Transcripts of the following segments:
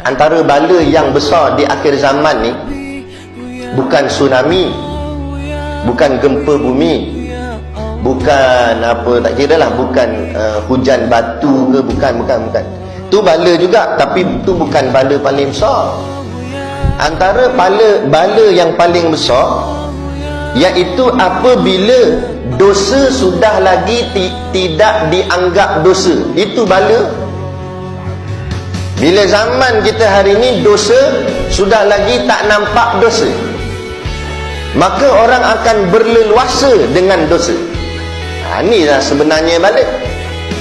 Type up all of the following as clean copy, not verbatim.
Antara bala yang besar di akhir zaman ni bukan tsunami, bukan gempa bumi, bukan apa, tak kira lah, bukan hujan batu ke, bukan. Tu bala juga, tapi tu bukan bala paling besar. Antara bala yang paling besar iaitu apabila dosa sudah lagi tidak dianggap dosa. Itu bala. Bila zaman kita hari ini dosa sudah lagi tak nampak dosa, maka orang akan berleluasa dengan dosa. Inilah sebenarnya balik.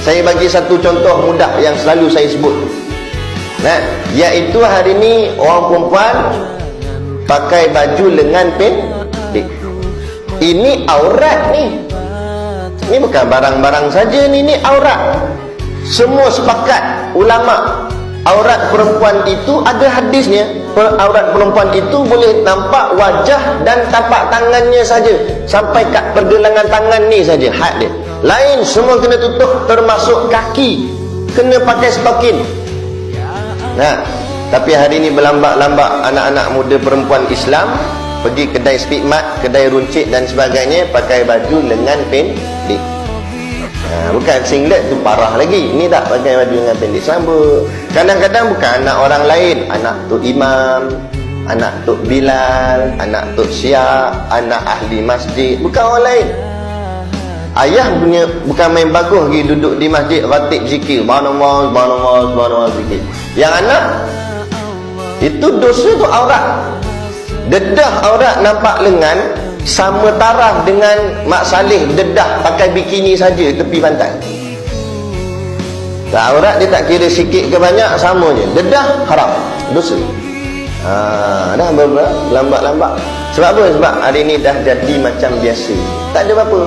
Saya bagi satu contoh mudah yang selalu saya sebut, iaitu hari ini orang perempuan pakai baju lengan pendek. Ini aurat ni. Ini bukan barang-barang saja ni, ini aurat. Semua sepakat ulama, aurat perempuan itu ada hadisnya. Aurat perempuan itu boleh nampak wajah dan tapak tangannya saja, sampai kat pergelangan tangan ni saja had dia. Lain semua kena tutup, termasuk kaki kena pakai stokin. Tapi hari ini berlambak-lambak anak-anak muda perempuan Islam pergi kedai stigmat, kedai runcit dan sebagainya, pakai baju lengan pendek. Bukan singlet tu parah lagi. Ini tak pakai baju lengan pendek selamba. Kadang-kadang bukan anak orang lain, anak Tok Imam, anak Tok Bilal, anak Tok Syiah, anak ahli masjid, bukan orang lain. Ayah punya bukan main bagus pergi duduk di masjid ratib zikir, subhanallah zikir. Yang anak itu dosa tu aurat. Dedah aurat nampak lengan sama taraf dengan Mak Saleh dedah pakai bikini saja tepi pantai. Aurat dia tak kira sikit ke banyak, sama je. Dedah haram, dosa. Dah berlambat-lambat. Sebab apa? Sebab hari ni dah jadi macam biasa. Tak ada apa-apa.